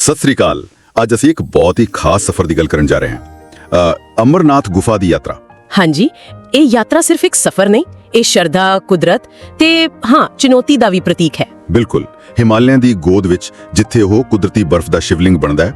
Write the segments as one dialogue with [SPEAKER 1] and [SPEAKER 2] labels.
[SPEAKER 1] ਸਤਿ ਸ੍ਰੀ ਅਕਾਲ। ਅੱਜ ਅਸੀਂ ਇੱਕ ਬਹੁਤ ਹੀ ਖਾਸ ਸਫ਼ਰ ਦੀ ਗੱਲ ਕਰਨ ਜਾ ਰਹੇ ਹਾਂ। ਅਮਰਨਾਥ ਗੁਫਾ ਦੀ ਯਾਤਰਾ।
[SPEAKER 2] ਹਾਂਜੀ, ਇਹ ਯਾਤਰਾ ਸਿਰਫ ਇੱਕ ਸਫ਼ਰ ਨਹੀਂ, ਇਹ ਸ਼ਰਧਾ, ਕੁਦਰਤ ਤੇ ਚੁਣੌਤੀ ਦਾ ਵੀ ਪ੍ਰਤੀਕ ਹੈ।
[SPEAKER 1] ਬਿਲਕੁਲ, ਹਿਮਾਲਿਆਂ ਦੀ ਗੋਦ ਵਿੱਚ ਜਿੱਥੇ ਉਹ ਕੁਦਰਤੀ ਬਰਫ਼ ਦਾ ਸ਼ਿਵਲਿੰਗ ਬਣਦਾ ਹੈ,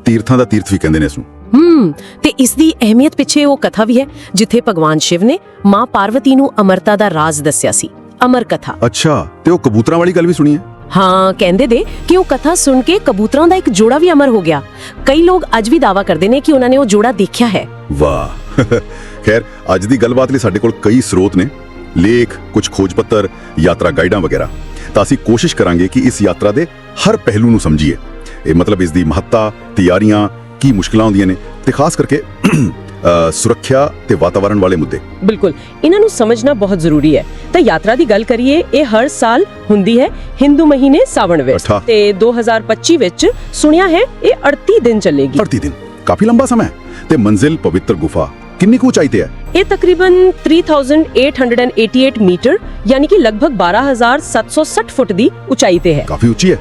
[SPEAKER 1] ਤੀਰਥਾਂ ਦਾ ਤੀਰਥ ਵੀ ਕਹਿੰਦੇ ਨੇ ਇਸ ਨੂੰ।
[SPEAKER 2] ਤੇ ਇਸ ਦੀ ਅਹਿਮੀਅਤ ਪਿੱਛੇ ਉਹ ਕਥਾ ਵੀ ਹੈ ਜਿੱਥੇ ਭਗਵਾਨ ਸ਼ਿਵ ਨੇ ਮਾਂ ਪਾਰਵਤੀ ਨੂੰ ਅਮਰਤਾ ਦਾ ਰਾਜ਼ ਦੱਸਿਆ ਸੀ। ਅਮਰ ਕਥਾ।
[SPEAKER 1] ਅੱਛਾ, ਤੇ ਉਹ ਕਬੂਤਰਾਂ ਵਾਲੀ ਗੱਲ ਵੀ ਸੁਣੀ ਹੈ?
[SPEAKER 2] ਹਾਂ, ਕਹਿੰਦੇ ਦੇ ਕਿ ਉਹ ਕਥਾ ਸੁਣ ਕੇ ਕਬੂਤਰਾਂ ਦਾ ਇੱਕ ਜੋੜਾ ਵੀ ਅਮਰ ਹੋ ਗਿਆ। ਕਈ ਲੋਕ ਅੱਜ ਵੀ ਦਾਅਵਾ ਕਰਦੇ ਨੇ ਕਿ ਉਹਨਾਂ ਨੇ ਉਹ ਜੋੜਾ ਦੇਖਿਆ ਹੈ।
[SPEAKER 1] ਵਾਹ। ਖੈਰ, ਅੱਜ ਦੀ ਗੱਲਬਾਤ ਲਈ ਸਾਡੇ ਕੋਲ ਕਈ ਸਰੋਤ ਨੇ, ਲੇਖ, ਕੁਝ ਖੋਜ ਪੱਤਰ, ਯਾਤਰਾ ਗਾਈਡਾਂ ਵਗੈਰਾ। ਤਾਂ ਅਸੀਂ ਕੋਸ਼ਿਸ਼ ਕਰਾਂਗੇ ਕਿ ਇਸ ਯਾਤਰਾ ਦੇ ਹਰ ਪਹਿਲੂ ਨੂੰ ਸਮਝੀਏ। ਇਹ ਮਤਲਬ ਇਸ ਦੀ ਮਹੱਤਤਾ, ਤਿਆਰੀਆਂ, ਕੀ ਮੁਸ਼ਕਲਾਂ ਆਉਂਦੀਆਂ ਨੇ ਤੇ ਖਾਸ ਕਰਕੇ ਸੁਰੱਖਿਆ ਤੇ ਵਾਤਾਵਰਣ ਵਾਲੇ ਮੁੱਦੇ।
[SPEAKER 2] ਬਿਲਕੁਲ, ਇਹਨਾਂ ਨੂੰ ਸਮਝਣਾ ਬਹੁਤ ਜ਼ਰੂਰੀ ਹੈ। ਤਾਂ ਯਾਤਰਾ ਦੀ ਗੱਲ ਕਰੀਏ, ਇਹ ਹਰ ਸਾਲ ਹੁੰਦੀ ਹੈ ਹਿੰਦੂ ਮਹੀਨੇ ਸਾਵਣ ਵਿੱਚ ਤੇ 2025 ਵਿੱਚ ਸੁਣਿਆ ਹੈ ਇਹ 38 ਦਿਨ ਚੱਲੇਗੀ।
[SPEAKER 1] 38 ਦਿਨ ਕਾਫੀ ਲੰਬਾ ਸਮਾਂ ਹੈ। ਤੇ ਮੰਜ਼ਿਲ ਪਵਿੱਤਰ ਗੁਫਾ ਕਿੰਨੀ ਕੁ ਉਚਾਈ ਤੇ ਹੈ?
[SPEAKER 2] ਇਹ ਤਕਰੀਬਨ 3888 ਮੀਟਰ ਯਾਨੀ ਕਿ ਲਗਭਗ 12760 ਫੁੱਟ ਦੀ ਉਚਾਈ ਤੇ ਹੈ।
[SPEAKER 1] ਕਾਫੀ ਉੱਚੀ ਹੈ।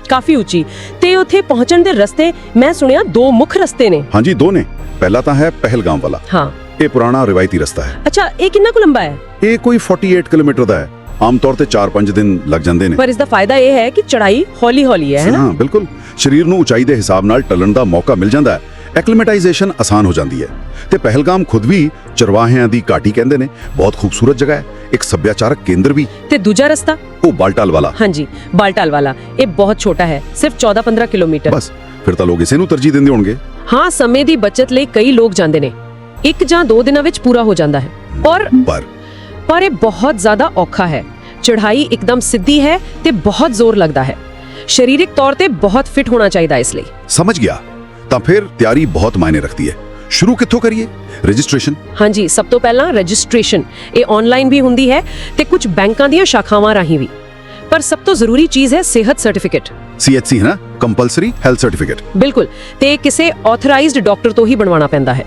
[SPEAKER 2] ਕਾਫੀ ਉੱਚੀ। ਤੇ ਉੱਥੇ ਪਹੁੰਚਣ ਦੇ ਰਸਤੇ ਮੈਂ ਸੁਣਿਆ ਦੋ ਮੁੱਖ ਰਸਤੇ ਨੇ।
[SPEAKER 1] ਹਾਂਜੀ, ਦੋ ਨੇ। ਪਹਿਲਾ ਤਾਂ ਹੈ ਪਹਿਲਗਾਮ ਵਾਲਾ।
[SPEAKER 2] ਹਾਂ,
[SPEAKER 1] ਇਹ ਪੁਰਾਣਾ ਰਿਵਾਇਤੀ ਰਸਤਾ ਹੈ।
[SPEAKER 2] ਅੱਛਾ, ਇਹ ਕਿੰਨਾ ਕੁ ਲੰਬਾ ਹੈ?
[SPEAKER 1] ਇਹ ਕੋਈ 48 ਕਿਲੋਮੀਟਰ ਦਾ ਹੈ। ਆਮ ਤੌਰ ਤੇ 4-5 ਦਿਨ ਲੱਗ ਜਾਂਦੇ ਨੇ।
[SPEAKER 2] ਪਰ ਇਸ ਦਾ ਫਾਇਦਾ ਇਹ ਹੈ ਕਿ ਚੜਾਈ ਹੌਲੀ-ਹੌਲੀ ਹੈ ਨਾ?
[SPEAKER 1] ਹਾਂ, ਬਿਲਕੁਲ। ਸਰੀਰ ਨੂੰ ਉਚਾਈ ਦੇ ਹਿਸਾਬ ਨਾਲ ਟਲਣ ਦਾ ਮੌਕਾ ਮਿਲ ਜਾਂਦਾ ਹੈ। ਐਕਲੀਮੇਟਾਈਜੇਸ਼ਨ ਆਸਾਨ ਹੋ ਜਾਂਦੀ ਹੈ। ਤੇ ਪਹਿਲਗਾਮ ਖੁਦ ਵੀ ਚਰਵਾਹਿਆਂ ਦੀ ਘਾਟੀ ਕਹਿੰਦੇ ਨੇ। ਬਹੁਤ ਖੂਬਸੂਰਤ ਜਗ੍ਹਾ ਹੈ, ਇੱਕ ਸੱਭਿਆਚਾਰਕ ਕੇਂਦਰ ਵੀ।
[SPEAKER 2] ਤੇ ਦੂਜਾ ਰਸਤਾ? ਉਹ
[SPEAKER 1] ਬਾਲਟਾਲ ਵਾਲਾ।
[SPEAKER 2] ਹਾਂਜੀ, ਬਾਲਟਾਲ ਵਾਲਾ। ਇਹ ਬਹੁਤ ਛੋਟਾ ਹੈ, ਸਿਰਫ 14-15 ਕਿਲੋਮੀਟਰ।
[SPEAKER 1] ਬਸ, ਫਿਰ ਤਾਂ ਲੋਕ ਇਸੇ ਨੂੰ ਤਰਜੀਹ ਦਿੰਦੇ ਹੋਣਗੇ।
[SPEAKER 2] ਹਾਂ, ਸਮੇਂ ਦੀ ਬਚਤ ਲਈ ਕਈ ਲੋਕ ਜਾਂਦੇ ਨੇ। 1 ਜਾਂ 2 ਦਿਨਾਂ ਵਿੱਚ ਪੂਰਾ ਹੋ ਜਾਂਦਾ ਹੈ। ਪਰ ਇਹ ਬਹੁਤ ਜ਼ਿਆਦਾ ਔਖਾ ਹੈ। ਚੜ੍ਹਾਈ ਇੱਕਦਮ ਸਿੱਧੀ ਹੈ ਤੇ ਬਹੁਤ ਜ਼ੋਰ ਲੱਗਦਾ ਹੈ। ਸਰੀਰਕ ਤੌਰ ਤੇ ਬਹੁਤ ਫਿਟ ਹੋਣਾ ਚਾਹੀਦਾ ਇਸ ਲਈ।
[SPEAKER 1] ਸਮਝ ਗਿਆ। ਤਾਂ ਫਿਰ ਤਿਆਰੀ ਬਹੁਤ ਮਾਇਨੇ ਰੱਖਦੀ ਹੈ। ਸ਼ੁਰੂ ਕਿੱਥੋਂ ਕਰੀਏ? ਰਜਿਸਟ੍ਰੇਸ਼ਨ?
[SPEAKER 2] ਹਾਂਜੀ, ਸਭ ਤੋਂ ਪਹਿਲਾਂ ਰਜਿਸਟ੍ਰੇਸ਼ਨ। ਇਹ ਆਨਲਾਈਨ ਵੀ ਹੁੰਦੀ ਹੈ ਤੇ ਕੁਝ ਬੈਂਕਾਂ ਦੀਆਂ ਸ਼ਾਖਾਵਾਂ ਰਾਹੀਂ ਵੀ। ਪਰ ਸਭ ਤੋਂ ਜ਼ਰੂਰੀ ਚੀਜ਼ ਹੈ ਸਿਹਤ ਸਰਟੀਫਿਕੇਟ।
[SPEAKER 1] CHC ਹੈ ਨਾ, ਕੰਪਲਸਰੀ ਹੈਲਥ ਸਰਟੀਫਿਕੇਟ।
[SPEAKER 2] ਬਿਲਕੁਲ, ਤੇ ਕਿਸੇ ਆਥੋਰਾਈਜ਼ਡ ਡਾਕਟਰ ਤੋਂ ਹੀ ਬਣਵਾਉਣਾ ਪੈਂਦਾ ਹੈ।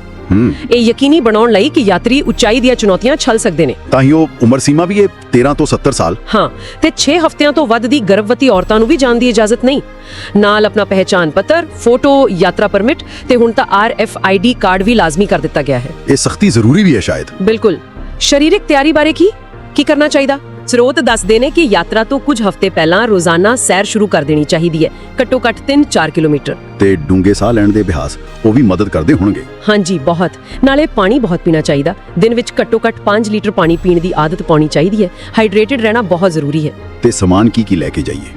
[SPEAKER 2] ਇਹ ਯਕੀਨੀ ਬਣਾਉਣ ਲਈ ਕਿ ਯਾਤਰੀ ਉਚਾਈ ਦੀਆਂ ਚੁਣੌਤੀਆਂ ਝੱਲ ਸਕਦੇ ਨੇ।
[SPEAKER 1] ਤਾਂ ਹੀ ਉਹ ਉਮਰ ਸੀਮਾ ਵੀ ਇਹ 13 ਤੋਂ 70 ਸਾਲ।
[SPEAKER 2] ਹਾਂ, ਤੇ 6 ਹਫ਼ਤਿਆਂ ਤੋਂ ਵੱਧ ਦੀ ਗਰਭਵਤੀ ਔਰਤਾਂ ਨੂੰ ਵੀ ਜਾਣ ਦੀ ਇਜਾਜ਼ਤ ਨਹੀਂ। ਨਾਲ ਆਪਣਾ ਪਹਿਚਾਣ ਪੱਤਰ, ਫੋਟੋ, ਯਾਤਰਾ ਪਰਮਿਟ ਤੇ ਹੁਣ ਤਾਂ RFID ਕਾਰਡ ਵੀ ਲਾਜ਼ਮੀ ਕਰ ਦਿੱਤਾ ਗਿਆ ਹੈ। ਇਹ
[SPEAKER 1] ਸਖਤੀ ਜ਼ਰੂਰੀ ਵੀ ਹੈ ਸ਼ਾਇਦ।
[SPEAKER 2] ਬਿਲਕੁਲ। ਸਰੀਰਕ ਤਿਆਰੀ ਬਾਰੇ ਕੀ ਕਰਨਾ ਚਾਹੀਦਾ? ਸਰੋਤ ਦੱਸਦੇ ਨੇ ਕਿ ਯਾਤਰਾ ਤੋਂ ਕੁਝ ਹਫ਼ਤੇ ਪਹਿਲਾਂ ਰੋਜ਼ਾਨਾ ਸੈਰ ਸ਼ੁਰੂ ਕਰ ਦੇਣੀ ਚਾਹੀਦੀ ਹੈ, ਘੱਟੋ ਘੱਟ 3-4 ਕਿਲੋਮੀਟਰ। ਤੇ
[SPEAKER 1] ਡੂੰਘੇ ਸਾਹ ਲੈਣ ਦੇ ਅਭਿਆਸ ਉਹ ਵੀ ਮਦਦ ਕਰਦੇ ਹੋਣਗੇ।
[SPEAKER 2] ਹਾਂਜੀ, ਬਹੁਤ। ਨਾਲੇ ਪਾਣੀ ਬਹੁਤ ਪੀਣਾ ਚਾਹੀਦਾ। ਦਿਨ ਵਿੱਚ ਘੱਟੋ ਘੱਟ 5 ਲੀਟਰ ਪਾਣੀ ਪੀਣ ਦੀ ਆਦਤ ਪਾਉਣੀ ਚਾਹੀਦੀ ਹੈ। ਹਾਈਡਰੇਟਡ ਰਹਿਣਾ ਬਹੁਤ ਜ਼ਰੂਰੀ ਹੈ।
[SPEAKER 1] ਤੇ ਸਮਾਨ ਕੀ ਲੈ ਕੇ ਜਾਈਏ?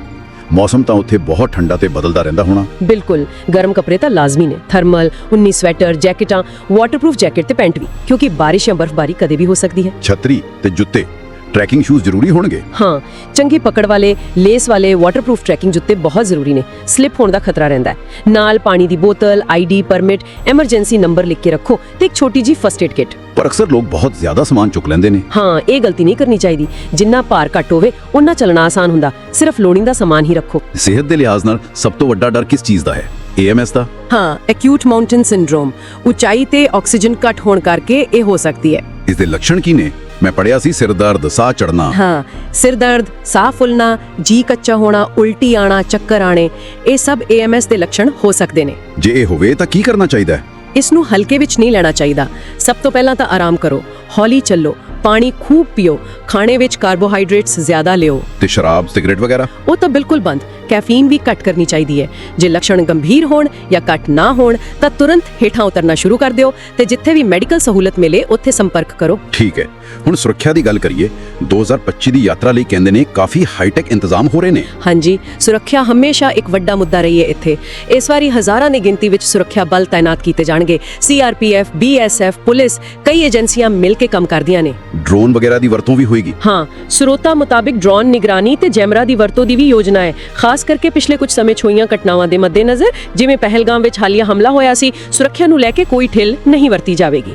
[SPEAKER 1] ਮੌਸਮ ਤਾਂ ਉੱਥੇ ਬਹੁਤ ਠੰਡਾ ਤੇ ਬਦਲਦਾ ਰਹਿੰਦਾ ਹੋਣਾ।
[SPEAKER 2] ਬਿਲਕੁਲ, ਗਰਮ ਕੱਪੜੇ ਤਾਂ ਲਾਜ਼ਮੀ ਨੇ। ਥਰਮਲ, 19 ਸਵੈਟਰ, ਜੈਕਟਾਂ, ਵਾਟਰਪ੍ਰੂਫ ਜੈਕਟ ਤੇ ਪੈਂਟ ਵੀ, ਕਿਉਂਕਿ ਬਾਰਿਸ਼ ਜਾਂ ਬਰਫ਼ਬਾਰੀ ਕਦੇ ਵੀ ਹੋ ਸਕਦੀ ਹੈ।
[SPEAKER 1] ਛਤਰੀ ਤੇ ਜੁੱਤੇ, ਟਰੈਕਿੰਗ ਸ਼ੂਜ਼ ਜ਼ਰੂਰੀ ਹੋਣਗੇ।
[SPEAKER 2] ਹਾਂ, ਚੰਗੀ ਪਕੜ ਵਾਲੇ, ਲੇਸ ਵਾਲੇ ਵਾਟਰਪ੍ਰੂਫ ਟਰੈਕਿੰਗ ਜੁੱਤੇ ਬਹੁਤ ਜ਼ਰੂਰੀ ਨੇ। ਸਲਿਪ ਹੋਣ ਦਾ ਖਤਰਾ ਰਹਿੰਦਾ ਹੈ। ਨਾਲ ਪਾਣੀ ਦੀ ਬੋਤਲ, ID, ਪਰਮਿਟ, ਐਮਰਜੈਂਸੀ ਨੰਬਰ ਲਿਖ ਕੇ ਰੱਖੋ ਤੇ ਇੱਕ ਛੋਟੀ ਜੀ ਫਸਟ ਏਡ ਕਿਟ।
[SPEAKER 1] ਪਰ ਅਕਸਰ ਲੋਕ ਬਹੁਤ ਜ਼ਿਆਦਾ ਸਮਾਨ ਚੁੱਕ ਲੈਂਦੇ ਨੇ।
[SPEAKER 2] ਹਾਂ, ਇਹ ਗਲਤੀ ਨਹੀਂ ਕਰਨੀ ਚਾਹੀਦੀ। ਜਿੰਨਾ ਭਾਰ ਘੱਟ ਹੋਵੇ ਉਨਾ ਚੱਲਣਾ ਆਸਾਨ ਹੁੰਦਾ। ਸਿਰਫ ਲੋੜੀਂਦਾ ਸਮਾਨ ਹੀ ਰੱਖੋ।
[SPEAKER 1] ਸਿਹਤ ਦੇ ਲਿਹਾਜ਼ ਨਾਲ ਸਭ ਤੋਂ ਵੱਡਾ ਡਰ ਕਿਸ ਚੀਜ਼ ਦਾ ਹੈ? AMS ਦਾ?
[SPEAKER 2] ਹਾਂ, ਐਕਿਊਟ ਮਾਊਂਟੇਨ ਸਿੰਡਰੋਮ। ਉਚਾਈ ਤੇ ਆਕਸੀਜਨ ਘੱਟ ਹੋਣ ਕਰਕੇ ਇਹ ਹੋ ਸਕਦੀ ਹੈ।
[SPEAKER 1] ਇਸ ਦੇ ਲੱਛਣ ਕੀ ਨੇ? ਮੈਂ ਪੜਿਆ ਸੀ ਸਿਰ ਦਰਦ, ਸਾਹ ਚੜਨਾ।
[SPEAKER 2] ਹਾਂ, ਸਿਰ ਦਰਦ, ਸਾਹ ਫੁੱਲਣਾ, ਜੀ ਕੱਚਾ ਹੋਣਾ, ਉਲਟੀ ਆਣਾ, ਚੱਕਰ ਆਣੇ, ਇਹ ਸਭ AMS ਦੇ ਲੱਛਣ ਹੋ ਸਕਦੇ ਨੇ।
[SPEAKER 1] ਜੇ ਇਹ ਹੋਵੇ ਤਾਂ ਕੀ ਕਰਨਾ ਚਾਹੀਦਾ ਹੈ?
[SPEAKER 2] ਇਸ ਨੂੰ ਹਲਕੇ ਵਿੱਚ ਨਹੀਂ ਲੈਣਾ ਚਾਹੀਦਾ। ਸਭ ਤੋਂ ਪਹਿਲਾਂ ਤਾਂ ਆਰਾਮ ਕਰੋ, ਹੌਲੀ ਚੱਲੋ, ਪਾਣੀ ਖੂਬ ਪੀਓ, ਖਾਣੇ ਵਿੱਚ ਕਾਰਬੋਹਾਈਡਰੇਟਸ ਜ਼ਿਆਦਾ ਲਿਓ।
[SPEAKER 1] ਤੇ ਸ਼ਰਾਬ, ਸਿਗਰਟ ਵਗੈਰਾ?
[SPEAKER 2] ਉਹ ਤਾਂ ਬਿਲਕੁਲ ਬੰਦ। ਕੈਫੀਨ ਵੀ ਘੱਟ ਕਰਨੀ ਚਾਹੀਦੀ ਹੈ। ਜੇ ਲੱਛਣ ਗੰਭੀਰ ਹੋਣ ਜਾਂ ਘੱਟ ਨਾ ਹੋਣ ਤਾਂ ਤੁਰੰਤ ਹੇਠਾਂ ਉਤਰਨਾ ਸ਼ੁਰੂ ਕਰ ਦਿਓ ਤੇ ਜਿੱਥੇ ਵੀ ਮੈਡੀਕਲ ਸਹੂਲਤ ਮਿਲੇ ਉੱਥੇ ਸੰਪਰਕ ਕਰੋ।
[SPEAKER 1] ਠੀਕ ਹੈ। ਹੁਣ ਸੁਰੱਖਿਆ ਦੀ ਗੱਲ ਕਰੀਏ। 2025 ਦੀ ਯਾਤਰਾ ਲਈ ਕਹਿੰਦੇ ਨੇ ਕਾਫੀ ਹਾਈਟੈਕ ਇੰਤਜ਼ਾਮ ਹੋ ਰਹੇ ਨੇ।
[SPEAKER 2] ਹਾਂਜੀ, ਸੁਰੱਖਿਆ ਹਮੇਸ਼ਾ ਇੱਕ ਵੱਡਾ ਮੁੱਦਾ ਰਹੀ ਹੈ ਇੱਥੇ। ਇਸ ਵਾਰੀ ਹਜ਼ਾਰਾਂ ਦੀ ਗਿਣਤੀ ਵਿੱਚ ਸੁਰੱਖਿਆ ਬਲ ਤਾਇਨਾਤ ਕੀਤੇ ਜਾਣਗੇ। CRPF, BSF, ਪੁਲਿਸ, ਕਈ ਏਜੰਸੀਆਂ ਮਿਲ ਕੇ ਕੰਮ ਕਰਦੀਆਂ ਨੇ।
[SPEAKER 1] ਡਰੋਨ ਵਗੈਰਾ ਦੀ ਵਰਤੋਂ ਵੀ ਹੋਏਗੀ?
[SPEAKER 2] ਹਾਂ, ਸਰੋਤਾਂ ਮੁਤਾਬਿਕ ਡਰੋਨ ਨਿਗਰਾਨੀ ਤੇ ਜੈਮਰਾ ਦੀ ਵਰਤੋਂ ਦੀ ਵੀ ਯੋਜਨਾ ਹੈ। ਖਾਸ ਕਰਕੇ ਪਿਛਲੇ ਕੁਝ ਸਮੇਂ 'ਚ ਹੋਈਆਂ ਘਟਨਾਵਾਂ ਦੇ ਮੱਦੇਨਜ਼ਰ, ਜਿਵੇਂ ਪਹਿਲਗਾਮ ਵਿੱਚ ਹਾਲੀਆ ਹਮਲਾ ਹੋਇਆ ਸੀ, ਸੁਰੱਖਿਆ ਨੂੰ ਲੈ ਕੇ ਕੋਈ ਢਿੱਲ ਨਹੀਂ ਵਰਤੀ ਜਾਵੇਗੀ।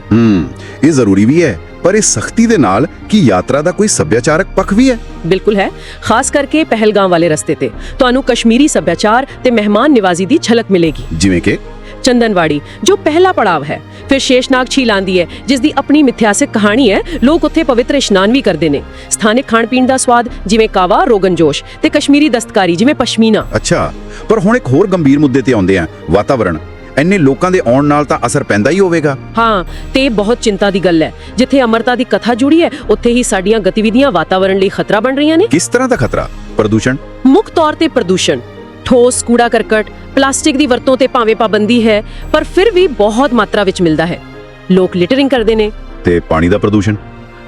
[SPEAKER 1] ਇਹ ਜ਼ਰੂਰੀ ਵੀ ਹੈ। ਪਰ ਇਸ ਸਖਤੀ ਦੇ ਨਾਲ ਕੀ ਯਾਤਰਾ ਦਾ ਕੋਈ ਸੱਭਿਆਚਾਰਕ ਪੱਖ ਵੀ ਹੈ?
[SPEAKER 2] ਬਿਲਕੁਲ ਹੈ। ਖਾਸ ਕਰਕੇ ਪਹਿਲਗਾਮ ਵਾਲੇ ਰਸਤੇ ਤੇ ਤੁਹਾਨੂੰ ਕਸ਼ਮੀਰੀ ਸੱਭਿਆਚਾਰ ਤੇ ਮਹਿਮਾਨ ਨਿਵਾਜ਼ੀ ਦੀ ਝਲਕ ਮਿਲੇਗੀ।
[SPEAKER 1] ਜਿਵੇਂ ਕਿ
[SPEAKER 2] ਚੰਦਨਵਾੜੀ ਜੋ ਪਹਿਲਾ ਪੜਾਵ ਹੈ। ਫਿਰ ਸ਼ੇਸ਼ਨਾਗ ਝੀਲ ਆਂਦੀ ਹੈ ਜਿਸ ਦੀ ਆਪਣੀ ਮਿਥਿਹਾਸਿਕ ਕਹਾਣੀ ਹੈ। ਲੋਕ ਉੱਥੇ ਪਵਿੱਤਰ ਇਸ਼ਨਾਨ ਵੀ ਕਰਦੇ ਨੇ। ਸਥਾਨਕ ਖਾਣ ਪੀਣ ਦਾ ਸਵਾਦ ਜਿਵੇਂ ਕਾਵਾ, ਰੋਗਨ ਜੋਸ਼ ਤੇ ਕਸ਼ਮੀਰੀ ਦਸਤਕਾਰੀ ਜਿਵੇਂ ਪਸ਼ਮੀਨਾ।
[SPEAKER 3] ਅੱਛਾ, ਪਰ ਹੁਣ ਇੱਕ ਹੋਰ ਗੰਭੀਰ ਮੁੱਦੇ ਤੇ ਆਉਂਦੇ ਆ, ਵਾਤਾਵਰਣ। ਇੰਨੇ ਲੋਕਾਂ ਦੇ ਆਉਣ ਨਾਲ ਤਾਂ ਅਸਰ ਪੈਂਦਾ ਹੀ ਹੋਵੇਗਾ।
[SPEAKER 2] ਹਾਂ, ਤੇ ਬਹੁਤ ਚਿੰਤਾ ਦੀ ਗੱਲ ਹੈ। ਜਿੱਥੇ ਅਮਰਤਾ ਦੀ ਕਥਾ ਜੁੜੀ ਹੈ ਉੱਥੇ ਹੀ ਸਾਡੀਆਂ ਗਤੀਵਿਧੀਆਂ ਵਾਤਾਵਰਣ ਲਈ ਖਤਰਾ ਬਣ ਰਹੀਆਂ ਨੇ।
[SPEAKER 3] ਕਿਸ ਤਰ੍ਹਾਂ ਦਾ ਖਤਰਾ? ਪ੍ਰਦੂਸ਼ਣ?
[SPEAKER 2] ਮੁੱਖ ਤੌਰ ਤੇ ਪ੍ਰਦੂਸ਼ਣ, ਠੋਸ ਕੂੜਾ ਕਰਕਟ, ਪਲਾਸਟਿਕ ਦੀ ਵਰਤੋਂ ਤੇ ਭਾਵੇਂ ਪਾਬੰਦੀ ਹੈ ਪਰ ਫਿਰ ਵੀ ਬਹੁਤ ਮਾਤਰਾ ਵਿੱਚ ਮਿਲਦਾ ਹੈ। ਲੋਕ ਲਿਟਰਿੰਗ ਕਰਦੇ ਨੇ।
[SPEAKER 1] ਤੇ ਪਾਣੀ ਦਾ ਪ੍ਰਦੂਸ਼ਣ,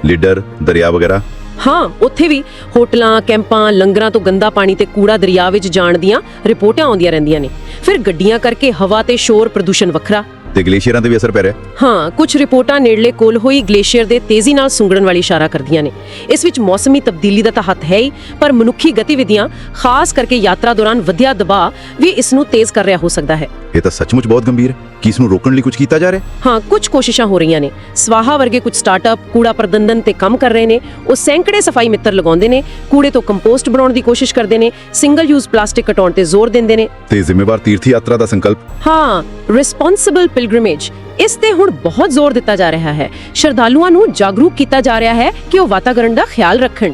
[SPEAKER 1] ਲੀਡਰ, ਦਰਿਆ ਵਗੈਰਾ?
[SPEAKER 2] ਹਾਂ, ਉੱਥੇ ਵੀ ਹੋਟਲਾਂ, ਕੈਂਪਾਂ, ਲੰਗਰਾਂ ਤੋਂ ਗੰਦਾ ਪਾਣੀ ਤੇ ਕੂੜਾ ਦਰਿਆ ਵਿੱਚ ਜਾਣ ਦੀਆਂ ਰਿਪੋਰਟਾਂ ਆਉਂਦੀਆਂ ਰਹਿੰਦੀਆਂ ਨੇ। ਫਿਰ ਗੱਡੀਆਂ ਕਰਕੇ ਹਵਾ ਤੇ ਸ਼ੋਰ ਪ੍ਰਦੂਸ਼ਣ ਵੱਖਰਾ।
[SPEAKER 1] ਤੇ ਗਲੇਸ਼ੀਅਰਾਂ ਤੇ ਵੀ ਅਸਰ ਪੈ ਰਿਹਾ?
[SPEAKER 2] ਹਾਂ, ਕੁਝ ਰਿਪੋਰਟਾਂ ਨੇੜਲੇ ਕੋਲ ਹੋਈ ਗਲੇਸ਼ੀਅਰ ਦੇ ਤੇਜ਼ੀ ਨਾਲ ਸੁੰਗੜਨ ਵਾਲੀ ਇਸ਼ਾਰਾ ਕਰਦੀਆਂ ਨੇ। ਇਸ ਵਿੱਚ ਮੌਸਮੀ ਤਬਦੀਲੀ ਦਾ ਤਾਂ ਹੱਥ ਹੈ ਹੀ, ਪਰ ਮਨੁੱਖੀ ਗਤੀਵਿਧੀਆਂ, ਖਾਸ ਕਰਕੇ ਯਾਤਰਾ ਦੌਰਾਨ ਵਧਿਆ ਦਬਾਅ ਵੀ ਇਸ ਨੂੰ ਤੇਜ਼ ਕਰ ਰਿਹਾ ਹੋ ਸਕਦਾ ਹੈ।
[SPEAKER 1] ਇਹ ਤਾਂ ਸੱਚਮੁੱਚ ਬਹੁਤ ਗੰਭੀਰ ਹੈ। ਕੀ ਇਸ ਨੂੰ ਰੋਕਣ ਲਈ ਕੁਝ ਕੀਤਾ ਜਾ ਰਿਹਾ?
[SPEAKER 2] ਹਾਂ, ਕੁਝ ਕੋਸ਼ਿਸ਼ਾਂ ਹੋ ਰਹੀਆਂ ਨੇ। ਸਵਾਹਾ ਵਰਗੇ ਕੁਝ ਸਟਾਰਟਅਪ ਕੂੜਾ ਪ੍ਰਬੰਧਨ ਤੇ ਕੰਮ ਕਰ ਰਹੇ ਨੇ। ਉਹ ਸੈਂਕੜੇ ਸਫਾਈ ਮਿੱਤਰ ਲਗਾਉਂਦੇ ਨੇ, ਕੂੜੇ ਤੋਂ ਕੰਪੋਸਟ ਬਣਾਉਣ ਦੀ ਕੋਸ਼ਿਸ਼ ਕਰਦੇ ਨੇ, ਸਿੰਗਲ ਯੂਜ਼ ਪਲਾਸਟਿਕ ਘਟਾਉਣ ਤੇ ਜ਼ੋਰ ਦਿੰਦੇ ਨੇ।
[SPEAKER 1] ਤੇ ਜ਼ਿੰਮੇਵਾਰ ਤੀਰਥ ਯਾਤਰਾ ਦਾ ਸੰਕਲਪ?
[SPEAKER 2] ਹਾਂ, ਰਿਸਪੌਂਸਿਬਲ ਪਿਲਗ੍ਰਿਮੇਜ, ਇਸ ਤੇ ਹੁਣ ਬਹੁਤ ਜ਼ੋਰ ਦਿੱਤਾ ਜਾ ਰਿਹਾ ਹੈ। ਸ਼ਰਧਾਲੂਆਂ ਨੂੰ ਜਾਗਰੂਕ ਕੀਤਾ ਜਾ ਰਿਹਾ ਹੈ ਕਿ ਉਹ ਵਾਤਾਵਰਣ ਦਾ ਖਿਆਲ ਰੱਖਣ।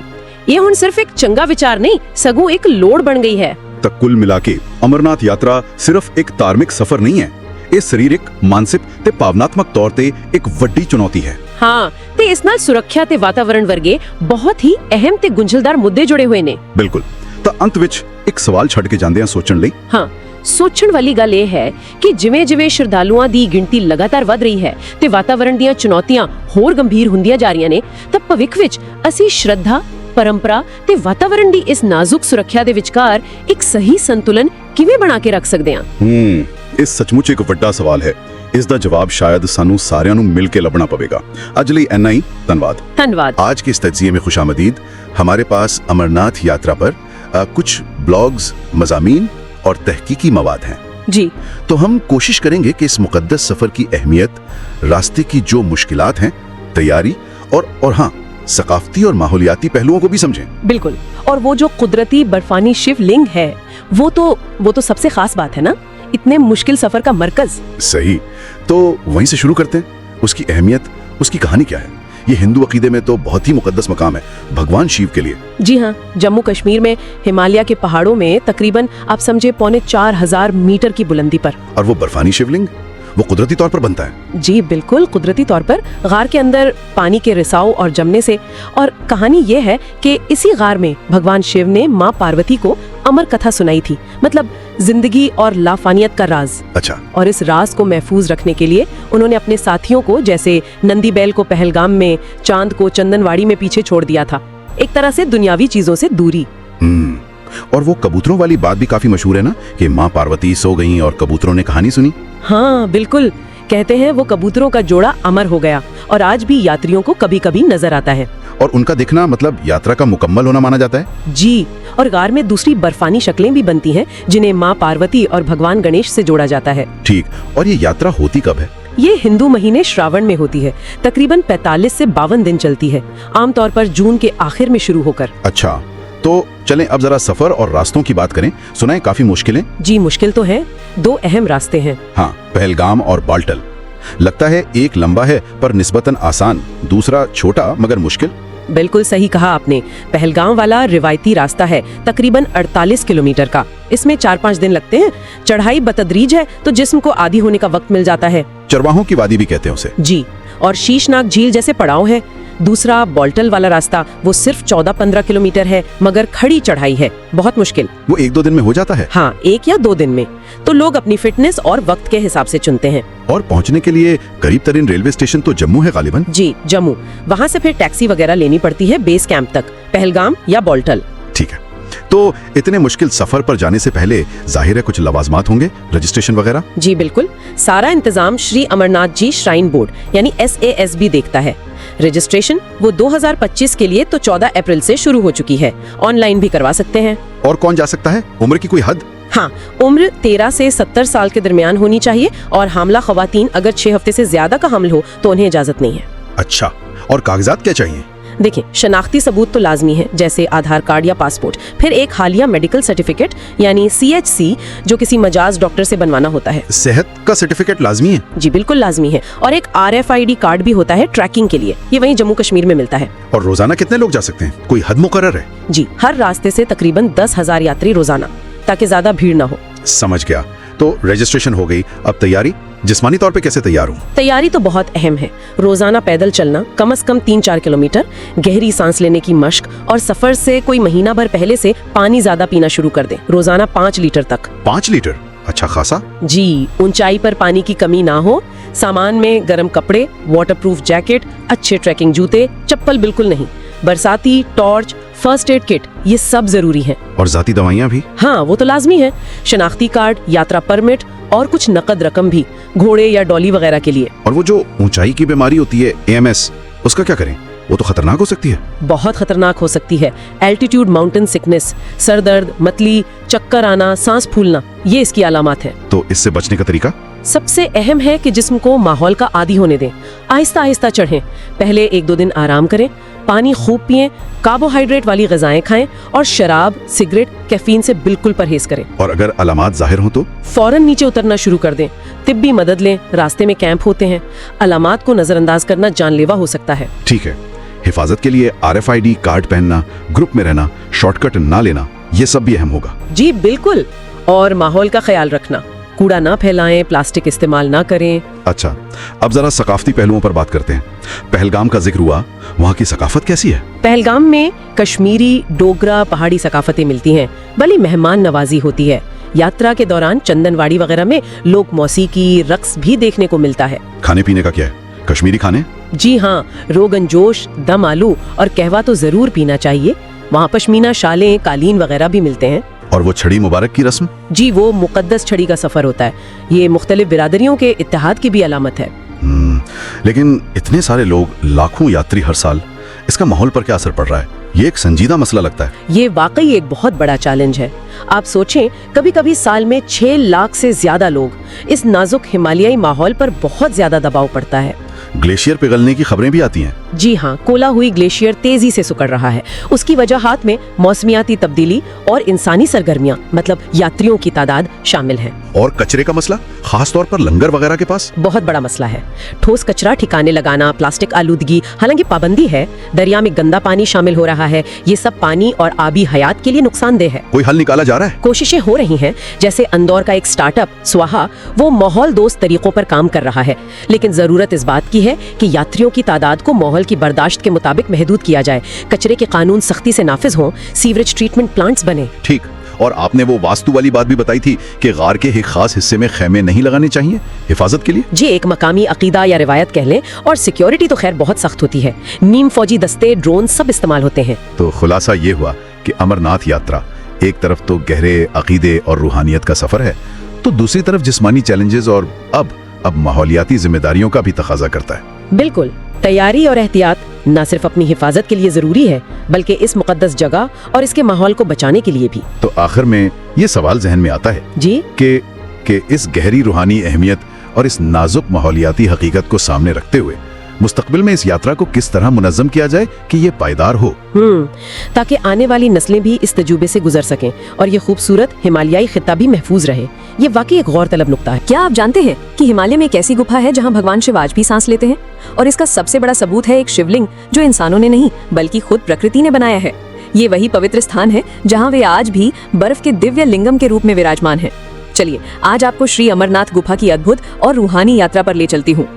[SPEAKER 2] ਇਹ ਹੁਣ ਸਿਰਫ ਇੱਕ ਚੰਗਾ ਵਿਚਾਰ ਨਹੀਂ, ਸਗੋਂ ਇੱਕ ਲੋੜ ਬਣ ਗਈ ਹੈ।
[SPEAKER 1] ਤਾਂ ਕੁੱਲ ਮਿਲਾ ਕੇ ਅਮਰਨਾਥ ਯਾਤਰਾ ਸਿਰਫ ਇੱਕ ਧਾਰਮਿਕ ਸਫ਼ਰ ਨਹੀਂ ਹੈ, ਇਹ ਸਰੀਰਕ, ਮਾਨਸਿਕ ਤੇ ਭਾਵਨਾਤਮਕ ਤੌਰ ਤੇ ਇੱਕ ਵੱਡੀ ਚੁਣੌਤੀ ਹੈ।
[SPEAKER 2] ਹਾਂ, ਤੇ ਇਸ ਨਾਲ ਸੁਰੱਖਿਆ ਤੇ ਵਾਤਾਵਰਣ ਵਰਗੇ ਬਹੁਤ ਹੀ ਅਹਿਮ ਤੇ ਗੁੰਝਲਦਾਰ ਮੁੱਦੇ ਜੁੜੇ ਹੋਏ ਨੇ।
[SPEAKER 1] ਬਿਲਕੁਲ। ਤਾਂ ਅੰਤ ਵਿੱਚ ਇੱਕ ਸਵਾਲ ਛੱਡ ਕੇ ਜਾਂਦੇ ਹਾਂ ਸੋਚਣ ਲਈ।
[SPEAKER 2] ਹਾਂ, ਸੋਚਣ ਵਾਲੀ ਗੱਲ ਇਹ ਹੈ ਕਿ ਜਿਵੇਂ-ਜਿਵੇਂ ਸ਼ਰਧਾਲੂਆਂ ਦੀ ਗਿਣਤੀ ਲਗਾਤਾਰ ਵਧ ਰਹੀ ਹੈ ਤੇ ਵਾਤਾਵਰਣ ਦੀਆਂ ਚੁਣੌਤੀਆਂ ਹੋਰ ਗੰਭੀਰ ਹੁੰਦੀਆਂ ਜਾ ਰਹੀਆਂ ਨੇ, ਤਾਂ ਭਵਿੱਖ ਵਿੱਚ ਅਸੀਂ ਸ਼ਰਧਾ, ਪਰੰਪਰਾ ਤੇ ਵਾਤਾਵਰਣ ਦੀ ਇਸ ਨਾਜ਼ੁਕ ਸੁਰੱਖਿਆ ਦੇ ਵਿਚਕਾਰ ਇੱਕ ਸਹੀ ਸੰਤੁਲਨ ਕਿਵੇਂ ਬਣਾ ਕੇ ਰੱਖ ਸਕਦੇ ਹਾਂ?
[SPEAKER 1] ਇਹ ਸੱਚਮੁੱਚ ਇੱਕ ਵੱਡਾ ਸਵਾਲ ਹੈ। ਇਸ ਦਾ ਜਵਾਬ ਸ਼ਾयद ਸਾਨੂੰ ਸਾਰਿਆਂ ਨੂੰ ਮਿਲ ਕੇ ਲੱਭਣਾ ਪਵੇਗਾ। ਅੱਜ ਲਈ ਇੰਨਾ ਹੀ। ਧੰਨਵਾਦ।
[SPEAKER 2] ਧੰਨਵਾਦ।
[SPEAKER 1] आज के इस तज्जिये में खुशामदीद। हमारे पास अमरनाथ यात्रा पर कुछ ब्लॉग्स, मज़ामीन और तहकीकी मवाद हैं।
[SPEAKER 2] जी,
[SPEAKER 1] तो हम कोशिश करेंगे कि इस मुकद्दस सफ़र की अहमियत, रास्ते की जो मुश्किलात हैं, तैयारी और हाँ, सकाफती और माहौलियाती पहलुओं को भी समझें।
[SPEAKER 2] बिल्कुल। और वो जो कुदरती बर्फानी शिवलिंग है वो तो सबसे खास बात है ना, इतने मुश्किल सफर का मरकज।
[SPEAKER 1] सही। तो वहीं से शुरू करते हैं। उसकी अहमियत, उसकी कहानी क्या है? ये हिंदू अकीदे में तो बहुत ही मुकद्दस मकाम है भगवान शिव के लिए।
[SPEAKER 2] जी हाँ, जम्मू कश्मीर में हिमालय के पहाड़ों में तकरीबन आप समझे 4500 मीटर की बुलंदी पर।
[SPEAKER 1] और वो बर्फानी शिवलिंग वो कुदरती तौर पर बनता है?
[SPEAKER 2] जी बिल्कुल, कुदरती तौर पर गार के अंदर पानी के रिसाव और जमने से। और कहानी ये है कि इसी गार में भगवान शिव ने माँ पार्वती को अमर कथा सुनाई थी, मतलब जिंदगी और लाफानियत का राज।
[SPEAKER 1] अच्छा।
[SPEAKER 2] और इस राज को महफूज रखने के लिए उन्होंने अपने साथियों को, जैसे नंदी बैल को पहलगाम में, चांद को चंदनवाड़ी में पीछे छोड़ दिया था। एक तरह से दुनियावी चीजों से दूरी।
[SPEAKER 1] और वो कबूतरों वाली बात भी काफी मशहूर है ना, कि माँ पार्वती सो गईं और कबूतरों ने कहानी सुनी।
[SPEAKER 2] हाँ बिल्कुल, कहते हैं वो कबूतरों का जोड़ा अमर हो गया और आज भी यात्रियों को कभी कभी नजर आता है।
[SPEAKER 1] और उनका दिखना मतलब यात्रा का मुकम्मल होना माना जाता है।
[SPEAKER 2] जी, और गार में दूसरी बर्फानी शक्लें भी बनती हैं जिन्हें माँ पार्वती और भगवान गणेश से जोड़ा जाता है।
[SPEAKER 1] ठीक। और ये यात्रा होती कब है?
[SPEAKER 2] ये हिंदू महीने श्रावण में होती है। तकरीबन 45 से 52 दिन चलती है, आमतौर पर जून के आखिर में शुरू होकर।
[SPEAKER 1] अच्छा, तो चलें अब जरा सफर और रास्तों की बात करें। सुना है काफी मुश्किलें?
[SPEAKER 2] जी मुश्किल तो है। 2 अहम रास्ते हैं।
[SPEAKER 1] हाँ, पहलगाम और बाल्टल। लगता है एक लंबा है पर निस्बतन आसान, दूसरा छोटा मगर मुश्किल।
[SPEAKER 2] बिल्कुल सही कहा आपने। पहलगाम वाला रिवायती रास्ता है, तकरीबन 48 किलोमीटर का। इसमें 4-5 दिन लगते हैं। चढ़ाई बतदरीज है तो जिस्म को आदी होने का वक्त मिल जाता है।
[SPEAKER 1] चरवाहों की वादी भी कहते हैं उसे।
[SPEAKER 2] जी, और शीशनाग झील जैसे पड़ाव है। दूसरा बॉल्टल वाला रास्ता, वो सिर्फ 14-15 किलोमीटर है, मगर खड़ी चढ़ाई है, बहुत मुश्किल।
[SPEAKER 1] वो 1-2 दिन में हो जाता है?
[SPEAKER 2] हाँ, 1 या 2 दिन में। तो लोग अपनी फिटनेस और वक्त के हिसाब से चुनते हैं।
[SPEAKER 1] और पहुंचने के लिए करीब तरीन रेलवे स्टेशन तो जम्मू है गालिबन।
[SPEAKER 2] जी, जम्मू। वहाँ से फिर टैक्सी वगैरह लेनी पड़ती है बेस कैंप तक, पहलगाम या बॉल्टल।
[SPEAKER 1] ठीक है। तो इतने मुश्किल सफर पर जाने से पहले जाहिर है कुछ लवाजमात होंगे, रजिस्ट्रेशन वगैरह?
[SPEAKER 2] जी बिल्कुल, सारा इंतजाम श्री अमरनाथ जी श्राइन बोर्ड यानी SASB देखता है। रजिस्ट्रेशन वो 2025 के लिए तो 14 अप्रैल से शुरू हो चुकी है, ऑनलाइन भी करवा सकते हैं।
[SPEAKER 1] और कौन जा सकता है? उम्र की कोई हद?
[SPEAKER 2] हाँ, उम्र 13 से 70 साल के दरमियान होनी चाहिए और हामला खवातीन अगर 6 हफ्ते से ज्यादा का हमल हो तो उन्हें इजाजत नहीं है।
[SPEAKER 1] अच्छा, और कागजात क्या चाहिए?
[SPEAKER 2] देखिए, शनाख्ती सबूत तो लाजमी है, जैसे आधार कार्ड या पासपोर्ट, फिर एक हालिया मेडिकल सर्टिफिकेट यानी CHC जो किसी मजाज डॉक्टर से बनवाना होता है।
[SPEAKER 3] सेहत का सर्टिफिकेट लाजमी है?
[SPEAKER 2] जी बिल्कुल लाजमी है। और एक RFID कार्ड भी होता है ट्रैकिंग के लिए, ये वहीं जम्मू कश्मीर में मिलता है।
[SPEAKER 3] और रोजाना कितने लोग जा सकते हैं? कोई हद मुकर्रर है?
[SPEAKER 2] जी, हर रास्ते से तकरीबन 10,000 यात्री रोजाना, ताकि ज्यादा भीड़ ना हो।
[SPEAKER 3] समझ गया। तो रजिस्ट्रेशन हो गई, अब तैयारी? जिस्मानी तौर पे कैसे तैयार हूँ?
[SPEAKER 2] तैयारी तो बहुत अहम है। रोजाना पैदल चलना, कम से कम 3-4 किलोमीटर, गहरी सांस लेने की मश्क, और सफर से कोई महीना भर पहले से पानी ज्यादा पीना शुरू कर दें, रोजाना 5 लीटर तक।
[SPEAKER 3] 5 लीटर? अच्छा खासा।
[SPEAKER 2] जी, ऊंचाई पर पानी की कमी ना हो। सामान में गर्म कपड़े, वाटरप्रूफ जैकेट, अच्छे ट्रैकिंग जूते, चप्पल बिल्कुल नहीं, बरसाती, टॉर्च, फर्स्ट एड किट, ये सब जरूरी है।
[SPEAKER 3] और जाती दवाइयाँ भी?
[SPEAKER 2] हाँ, वो तो लाजमी है। शनाख्ती कार्ड, यात्रा परमिट और कुछ नकद रकम भी, घोड़े या डॉली वगैरह के लिए।
[SPEAKER 3] और वो जो ऊंचाई की बीमारी होती है AMS, उसका क्या करें? वो तो खतरनाक हो सकती है।
[SPEAKER 2] बहुत खतरनाक हो सकती है। एल्टीट्यूड माउंटेन सिकनेस, सर दर्द, मतली, चक्कर आना, सांस फूलना, ये इसकी अलामत है।
[SPEAKER 3] तो इससे बचने का तरीका?
[SPEAKER 2] सबसे अहम है कि जिस्म को माहौल का आदी होने दें, आहिस्ता आहिस्ता चढ़ें। पहले 1-2 दिन आराम करें, पानी खूब पिएं, कार्बोहाइड्रेट वाली ग़िज़ाएं खाएं और शराब, सिगरेट, कैफीन से बिल्कुल परहेज करें।
[SPEAKER 3] और अगर अलामात जाहिर हो तो?
[SPEAKER 2] फौरन नीचे उतरना शुरू कर दें। तिब्बी मदद लें, रास्ते में कैंप होते हैं। अलामात को नजरअंदाज करना जानलेवा हो सकता है।
[SPEAKER 3] ठीक है। हिफाजत के लिए RFID कार्ड पहनना, ग्रुप में रहना, शॉर्टकट ना लेना, ये सब भी अहम होगा।
[SPEAKER 2] जी बिल्कुल। और माहौल का ख्याल रखना, कूड़ा ना फैलाएं, प्लास्टिक इस्तेमाल ना करें।
[SPEAKER 3] अच्छा, अब जरा सकाफती पहलुओं पर बात करते हैं। पहलगाम का जिक्र हुआ, वहाँ की सकाफत कैसी है?
[SPEAKER 2] पहलगाम में कश्मीरी, डोगरा, पहाड़ी सकाफतें मिलती हैं, बड़ी मेहमान नवाजी होती है। यात्रा के दौरान चंदनवाड़ी वगैरह में लोक मौसीकी, रक्स भी देखने को मिलता है।
[SPEAKER 3] खाने पीने का क्या है? कश्मीरी खाने?
[SPEAKER 2] जी हाँ, रोगन जोश, दम आलू और कहवा तो जरूर पीना चाहिए। वहाँ पश्मीना शालें, कालीन वगैरह भी मिलते हैं।
[SPEAKER 3] और वो छड़ी मुबारक की रस्म?
[SPEAKER 2] जी, वो मुकद्दस छड़ी का सफर होता है। ये मुख्तलिफ बिरादरियों के इत्तेहाद की भी अलामत है।
[SPEAKER 3] लेकिन इतने सारे लोग, लाखों यात्री हर साल, इसका माहौल पर क्या असर पड़ रहा है? ये एक संजीदा मसला लगता है।
[SPEAKER 2] ये वाकई एक बहुत बड़ा चैलेंज है। आप सोचें, कभी कभी साल में 6 लाख से ज्यादा लोग, इस नाजुक हिमालयाई माहौल पर बहुत ज्यादा दबाव पड़ता है।
[SPEAKER 3] ग्लेशियर पिघलने की खबरें भी आती हैं।
[SPEAKER 2] जी हाँ, कोला हुई ग्लेशियर तेजी से सिकुड़ रहा है। उसकी वजहात में मौसमियाती तब्दीली और इंसानी सरगर्मियां, मतलब यात्रियों की तादाद शामिल है।
[SPEAKER 3] और कचरे का मसला, खास तौर पर लंगर वगैरह के पास?
[SPEAKER 2] बहुत बड़ा मसला है। ठोस कचरा ठिकाने लगाना, प्लास्टिक आलूदगी, हालांकि पाबंदी है। दरिया में गंदा पानी शामिल हो रहा है। ये सब पानी और आबी हयात के लिए नुकसानदेह है।
[SPEAKER 3] कोई हल निकाला जा रहा है?
[SPEAKER 2] कोशिशें हो रही हैं। जैसे इंदौर का एक स्टार्टअप स्वाहा, वो माहौल दोस्त तरीकों पर काम कर रहा है। लेकिन जरूरत इस बात की है कि यात्रियों की तादाद को माहौल की बर्दाश्त के मुताबिक महदूद किया जाए। कचरे के कानून सख्ती से नाफिज हों, सीवरेज ट्रीटमेंट प्लांट्स बने।
[SPEAKER 3] ठीक। और आपने वो वास्तु वाली बात भी बताई थी कि गार के एक खास हिस्से में खैमे नहीं लगाने चाहिए हिफाजत के लिए?
[SPEAKER 2] जी, एक मकामी अकीदा या रिवायत कह लें। और सिक्योरिटी तो खैर बहुत सख्त होती है। नीम फौजी दस्ते, ड्रोन सब इस्तेमाल होते हैं।
[SPEAKER 3] तो खुलासा ये हुआ कि अमरनाथ यात्रा एक तरफ तो गहरे अकीदे और रूहानियत का सफर है, तो दूसरी तरफ जिस्मानी चैलेंजेस और अब माहौलियाती जिम्मेदारियों का भी तकाजा करता है।
[SPEAKER 2] बिल्कुल। तैयारी और एहतियात न सिर्फ अपनी हिफाजत के लिए जरूरी है, बल्कि इस मुकद्दस जगह और इसके माहौल को बचाने के लिए भी।
[SPEAKER 3] तो आखिर में ये सवाल जहन में आता है
[SPEAKER 2] जी
[SPEAKER 3] कि इस गहरी रूहानी अहमियत और इस नाजुक माहौलियाती हकीकत को सामने रखते हुए मुस्तकबिल में इस यात्रा को किस तरह मुनज़्ज़म किया जाए कि ये पायदार हो,
[SPEAKER 2] ताकि आने वाली नस्लें भी इस तजुर्बे से गुजर सकें और ये खूबसूरत हिमालयाई खित्ता भी महफूज रहे। ये वाकई एक गौर तलब नुक्ता है।
[SPEAKER 4] क्या आप जानते हैं कि हिमालय में एक ऐसी गुफा है जहां भगवान शिव आज भी सांस लेते हैं? और इसका सबसे बड़ा सबूत है एक शिवलिंग जो इंसानों ने नहीं बल्कि खुद प्रकृति ने बनाया है। ये वही पवित्र स्थान है जहां वे आज भी बर्फ के दिव्य लिंगम के रूप में विराजमान हैं। चलिए, आज आपको श्री अमरनाथ गुफा की अद्भुत और रूहानी यात्रा पर ले चलती हूँ।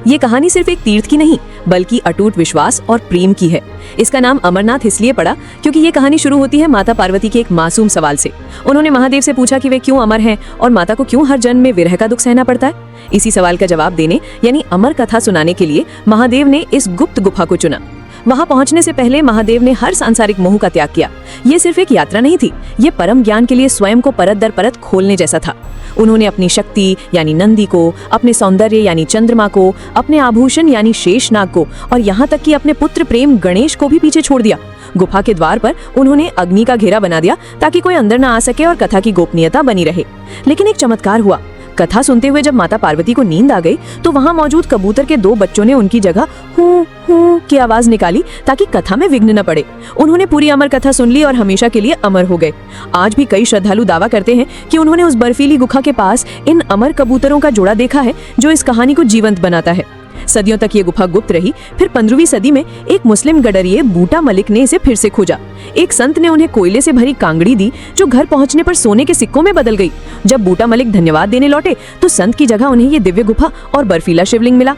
[SPEAKER 4] ये कहानी सिर्फ एक तीर्थ की नहीं बल्कि अटूट विश्वास और प्रेम की है। इसका नाम अमरनाथ इसलिए पड़ा क्योंकि ये कहानी शुरू होती है माता पार्वती के एक मासूम सवाल से। उन्होंने महादेव से पूछा कि वे क्यों अमर हैं और माता को क्यों हर जन्म में विरह का दुख सहना पड़ता है। इसी सवाल का जवाब देने यानी अमर कथा सुनाने के लिए महादेव ने इस गुप्त गुफा को चुना। वहां पहुंचने से पहले महादेव ने हर सांसारिक मोह का त्याग किया। ये सिर्फ एक यात्रा नहीं थी, ये परम ज्ञान के लिए स्वयं को परत दर परत खोलने जैसा था। उन्होंने अपनी शक्ति यानी नंदी को, अपने सौंदर्य यानी चंद्रमा को, अपने आभूषण यानी शेषनाग को और यहाँ तक कि अपने पुत्र प्रेम गणेश को भी पीछे छोड़ दिया। गुफा के द्वार पर उन्होंने अग्नि का घेरा बना दिया ताकि कोई अंदर न आ सके और कथा की गोपनीयता बनी रहे। लेकिन एक चमत्कार हुआ। कथा सुनते हुए जब माता पार्वती को नींद आ गई तो वहाँ मौजूद कबूतर के 2 बच्चों ने उनकी जगह हूँ हूँ की आवाज निकाली ताकि कथा में विघ्न न पड़े। उन्होंने पूरी अमर कथा सुन ली और हमेशा के लिए अमर हो गए। आज भी कई श्रद्धालु दावा करते हैं कि उन्होंने उस बर्फीली गुफा के पास इन अमर कबूतरों का जोड़ा देखा है जो इस कहानी को जीवंत बनाता है। सदियों तक ये गुफा गुप्त रही। फिर 15वीं सदी में एक मुस्लिम गडरिये बूटा मलिक ने इसे फिर से खोजा। एक संत ने उन्हें कोयले से भरी कांगड़ी दी जो घर पहुंचने पर सोने के सिक्कों में बदल गई। जब बूटा मलिक धन्यवाद देने लौटे तो संत की जगह उन्हें ये दिव्य गुफा और बर्फीला शिवलिंग मिला।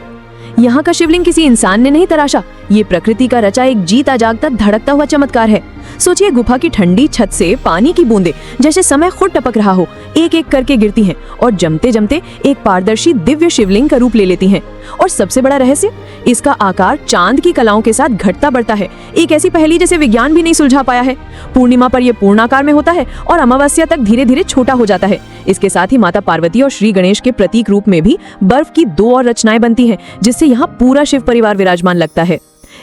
[SPEAKER 4] यहाँ का शिवलिंग किसी इंसान ने नहीं तराशा, ये प्रकृति का रचा एक जीता जागता धड़कता हुआ चमत्कार है। सोचिए, गुफा की ठंडी छत से पानी की बूंदें जैसे समय खुद टपक रहा हो एक एक करके गिरती हैं और जमते जमते एक पारदर्शी दिव्य शिवलिंग का रूप ले लेती हैं। और सबसे बड़ा रहस्य, इसका आकार चांद की कलाओं के साथ घटता बढ़ता है। एक ऐसी पहेली जिसे विज्ञान भी नहीं सुलझा पाया है। पूर्णिमा पर यह पूर्णाकार में होता है और अमावस्या तक धीरे धीरे छोटा हो जाता है। इसके साथ ही माता पार्वती और श्री गणेश के प्रतीक रूप में भी बर्फ की 2 और रचनाएं बनती हैं, जिससे यहाँ पूरा शिव परिवार विराजमान लगता है।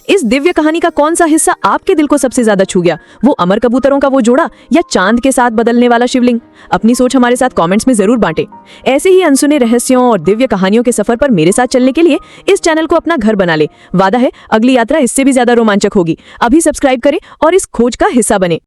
[SPEAKER 4] इस दिव्य कहानी का कौन सा हिस्सा आपके दिल को सबसे ज्यादा छू गया? वो अमर कबूतरों का वो जोड़ा या चांद के साथ बदलने वाला शिवलिंग? अपनी सोच हमारे साथ कमेंट्स में जरूर बांटें। ऐसे ही अनसुने रहस्यों और दिव्य कहानियों के सफर पर मेरे साथ चलने के लिए इस चैनल को अपना घर बना ले। वादा है अगली यात्रा इससे भी ज्यादा रोमांचक होगी। अभी सब्सक्राइब करें और इस खोज का हिस्सा बने।